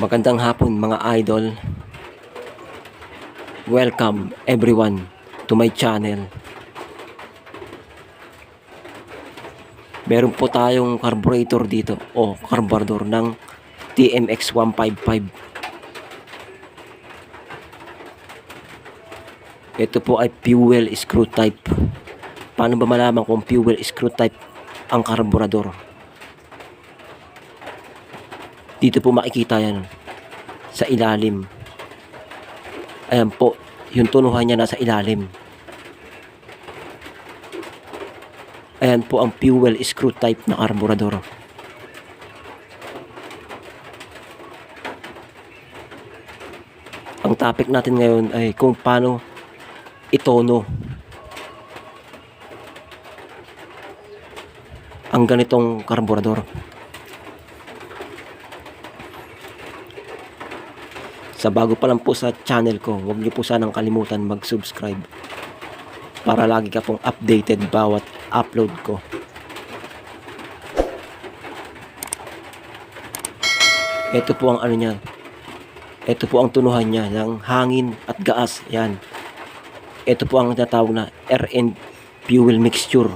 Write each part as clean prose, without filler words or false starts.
Magandang hapon mga idol. Welcome everyone to my channel. Meron po tayong carburetor dito o carburetor ng TMX 155. Ito po ay fuel screw type. Paano ba malaman kung fuel screw type ang carburetor? Dito po makikita yan sa ilalim. Ayan po, yung tunuhan niya nasa ilalim. Ayan po ang fuel screw type na carburetor. Ang topic natin ngayon ay kung paano itono ang ganitong carburetor. Sa bago pa lang po sa channel ko, huwag niyo po sanang kalimutan mag-subscribe para lagi ka pong updated bawat upload ko. Ito po ang ano niya. Ito po ang tunuhan niya ng hangin at gaas. Yan. Ito po ang tinatawag na air and fuel mixture.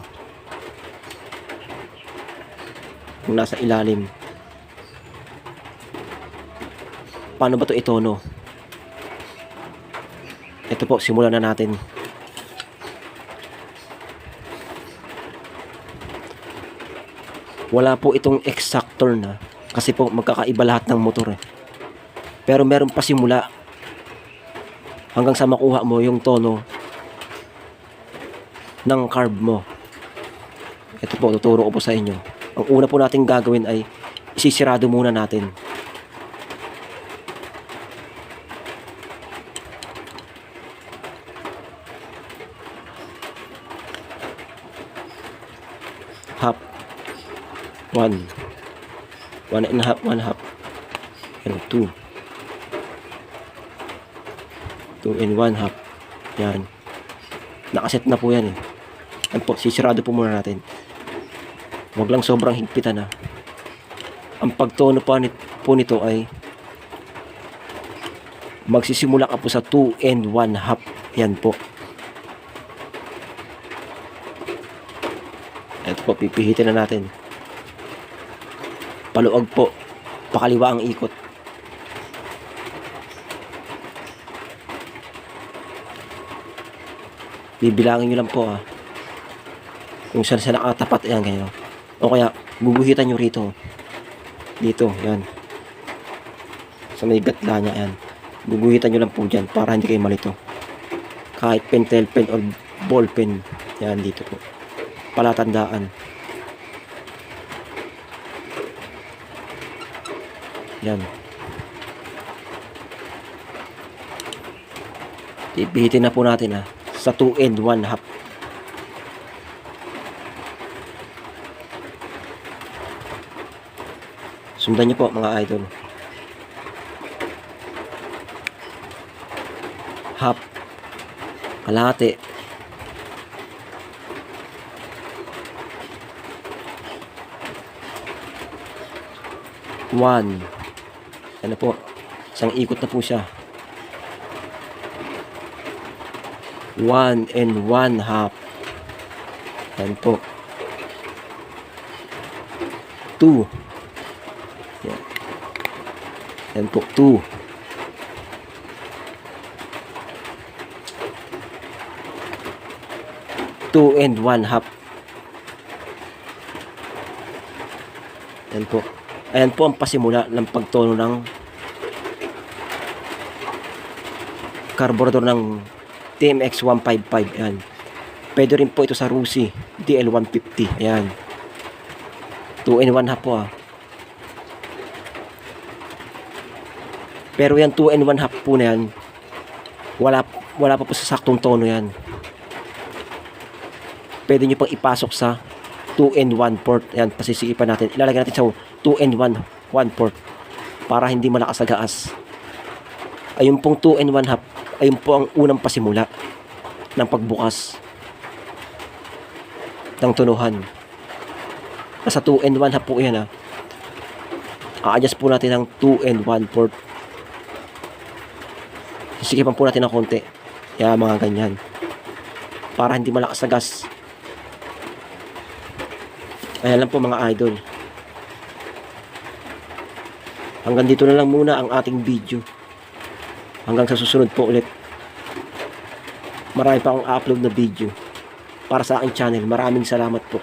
Yung nasa ilalim. Paano ba ito itono? Ito po, simulan na natin. Wala po itong exact turn kasi po magkakaiba lahat ng motor Pero meron pa simula hanggang sa makuha mo yung tono ng carb mo. Ito po, tuturo ko po sa inyo. Ang una po natin gagawin ay isisirado muna natin. Half. 1 and a half, 1 half. And 2 and 1 half. Yan. Nakaset na po yan Yan po, sisirado po muna natin. Huwag lang sobrang higpitan Ang pagtono po nito ay magsisimula ka po sa 2 and 1 half. Yan po. Ito po, pipihitin na natin. Paluag po. Pakaliwa ang ikot. Bibilangin nyo lang po kung saan sa nakatapat. Ayan kayo. O kaya, guguhitan nyo rito. Dito, yan. Sa may gatla niya, yan. Guguhitan nyo lang po dyan para hindi kayo malito. Kahit pentel pen or ball pen. Yan, dito po. Palatandaan. Yan. Ibihitin na po natin sa 2 and 1 half. Sundan niyo po mga idol. Half. Kalahati. 1. Ano po, isang ikot na po siya. 1 and 1 half. Yan po. 2. Yan. Yan po, 2. 2 and 1 half. Yan po. Ayan po ang pasimula ng pagtono ng carburetor ng TMX 155. Ayan. Pwede rin po ito sa Rusi DL150. Ayan. 2 and 1 half po Pero yan 2 and 1 half po na yan. Wala pa po sa saktong tono yan. Pwede nyo pang ipasok sa 2 and 1 port. Ayan, pasisiipan natin. Ilalagay natin sa 2 and 1 port para hindi malakas sa gaas. Ayun pong 2 and 1 half, ayun po ang unang pasimula ng pagbukas ng tunuhan. Nasa 2 and 1 half po yan A-adjust po natin ng 2 and 1/4. Sisikipan po natin ng konti. Kaya mga ganyan. Para hindi malakas na gas. Ayan lang po mga idol. Hanggang dito na lang muna ang ating video. Hanggang sa susunod po ulit. Marami pa akong upload na video para sa aking channel. Maraming salamat po.